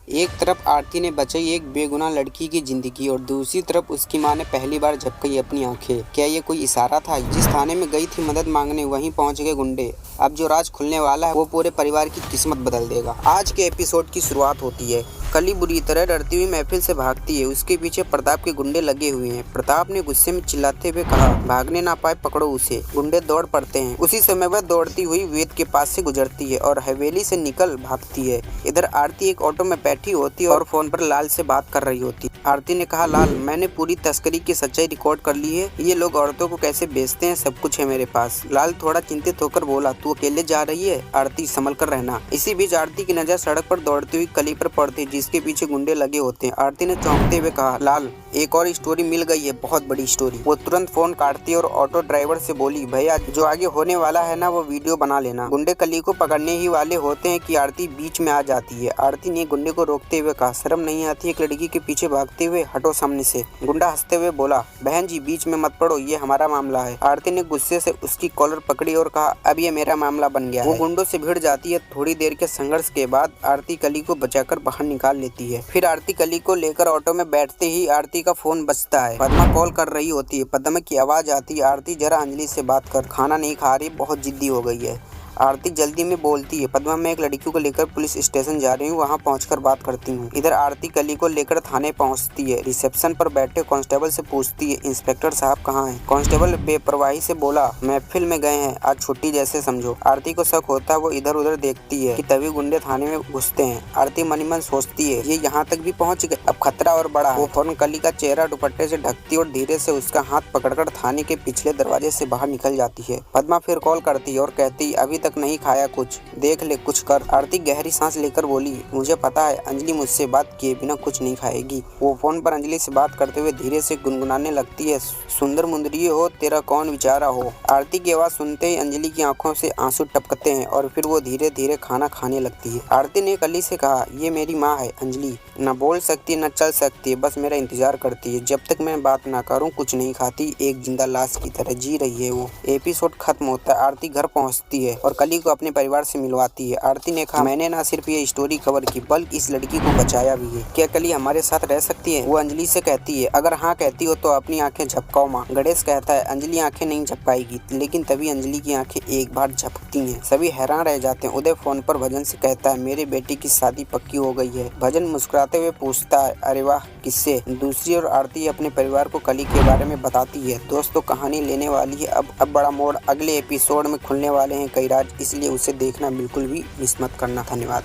एक तरफ आरती ने बचाई एक बेगुनाह लड़की की जिंदगी और दूसरी तरफ उसकी मां ने पहली बार झपकाई अपनी आंखें। क्या ये कोई इशारा था? जिस थाने में गई थी मदद मांगने, वहीं पहुंच गए गुंडे। अब जो राज खुलने वाला है वो पूरे परिवार की किस्मत बदल देगा। आज के एपिसोड की शुरुआत होती है। कली बुरी तरह डरती हुई महफिल से भागती है। उसके पीछे प्रताप के गुंडे लगे हुए हैं। प्रताप ने गुस्से में चिल्लाते हुए कहा, भागने ना पाए पकड़ो उसे। गुंडे दौड़ पड़ते हैं। उसी समय वह दौड़ती हुई वेद के पास से गुजरती है और हवेली से निकल भागती है। इधर आरती एक ऑटो में बैठी होती है और फोन पर लाल से बात कर रही होती। आरती ने कहा, लाल, मैंने पूरी तस्करी की सच्चाई रिकॉर्ड कर ली है। ये लोग औरतों को कैसे बेचते हैं, सब कुछ है मेरे पास। लाल थोड़ा चिंतित होकर बोला, तू अकेले जा रही है? आरती, संभल कर रहना। इसी बीच आरती की नजर सड़क पर दौड़ती हुई कली पर पड़ती है, जिसके पीछे गुंडे लगे होते हैं। आरती ने चौंकते हुए कहा, लाल, एक और स्टोरी मिल गई है, बहुत बड़ी स्टोरी। वो तुरंत फोन काटती है और ऑटो ड्राइवर से बोली, भैया, जो आगे होने वाला है ना, वो वीडियो बना लेना। गुंडे कली को पकड़ने ही वाले होते हैं कि आरती बीच में आ जाती है। आरती ने गुंडे को रोकते हुए कहा, शर्म नहीं आती एक लड़की के पीछे भागते हुए? हटो सामने से। गुंडा हंसते हुए बोला, बहन जी, बीच में मत पड़ो, ये हमारा मामला है। आरती ने गुस्से से उसकी कॉलर पकड़ी और कहा, अब ये मेरा मामला बन गया है। वो गुंडों से भिड़ जाती है। थोड़ी देर के संघर्ष के बाद आरती कली को बचाकर बाहर निकाल लेती है। फिर आरती कली को लेकर ऑटो में बैठते ही आरती का फोन बजता है। पद्मा कॉल कर रही होती है। पद्मा की आवाज आती है, आरती, जरा अंजलि से बात कर, खाना नहीं खा रही, बहुत जिद्दी हो गई है। आरती जल्दी में बोलती है, पद्मा, मैं एक लड़की को लेकर पुलिस स्टेशन जा रही हूँ, वहाँ पहुँचकर बात करती हूँ। इधर आरती कली को लेकर थाने पहुँचती है। रिसेप्शन पर बैठे कांस्टेबल से पूछती है, इंस्पेक्टर साहब कहाँ हैं? कांस्टेबल बेपरवाही से बोला, महफिल में गए हैं, आज छुट्टी जैसे समझो। आरती को शक होता है। वो इधर उधर देखती है कि तभी गुंडे थाने में घुसते हैं। आरती मन ही मन सोचती है, ये यहाँ तक भी पहुँच गए, अब खतरा और बड़ा। वो फौरन कली का चेहरा दुपट्टे से ढकती और धीरे से उसका हाथ पकड़कर थाने के पिछले दरवाजे से बाहर निकल जाती है। पद्मा फिर कॉल करती है और कहती, अभी तक नहीं खाया कुछ, देख ले कुछ कर। आरती गहरी सांस लेकर बोली, मुझे पता है अंजलि मुझसे बात किए बिना कुछ नहीं खाएगी। वो फोन पर अंजलि से बात करते हुए धीरे से गुनगुनाने लगती है, सुंदर मुंदरी हो, तेरा कौन विचारा हो। आरती की आवाज सुनते ही अंजलि की आंखों से आंसू टपकते हैं और फिर वो धीरे धीरे खाना खाने लगती है। आरती ने कली से कहा, ये मेरी माँ है अंजलि, न बोल सकती न चल सकती है, बस मेरा इंतजार करती है। जब तक मैं बात ना करूँ कुछ नहीं खाती, एक जिंदा लाश की तरह जी रही है वो। एपिसोड खत्म होता है। आरती घर पहुँचती है और कली को अपने परिवार से मिलवाती है। आरती ने कहा, मैंने ना सिर्फ ये स्टोरी कवर की बल्कि इस लड़की को बचाया भी है। क्या कली हमारे साथ रह सकती है? वो अंजलि से कहती है, अगर हाँ कहती हो तो अपनी आंखें झपकाओ माँ। गणेश कहता है, अंजलि आंखें नहीं झपकाएगी, लेकिन तभी अंजलि की आंखें एक बार झपकती हैं। सभी हैरान रह जाते हैं। उदय फोन पर भजन से कहता है, मेरे बेटी की शादी पक्की हो गई है। भजन मुस्कुराते हुए पूछता है, अरे वाह, किससे? दूसरी ओर आरती अपने परिवार को कली के बारे में बताती है। दोस्तों, कहानी लेने वाली है अब बड़ा मोड़। अगले एपिसोड में खुलने वाले हैं कई राज, इसलिए उसे देखना बिल्कुल भी मिस मत करना। धन्यवाद।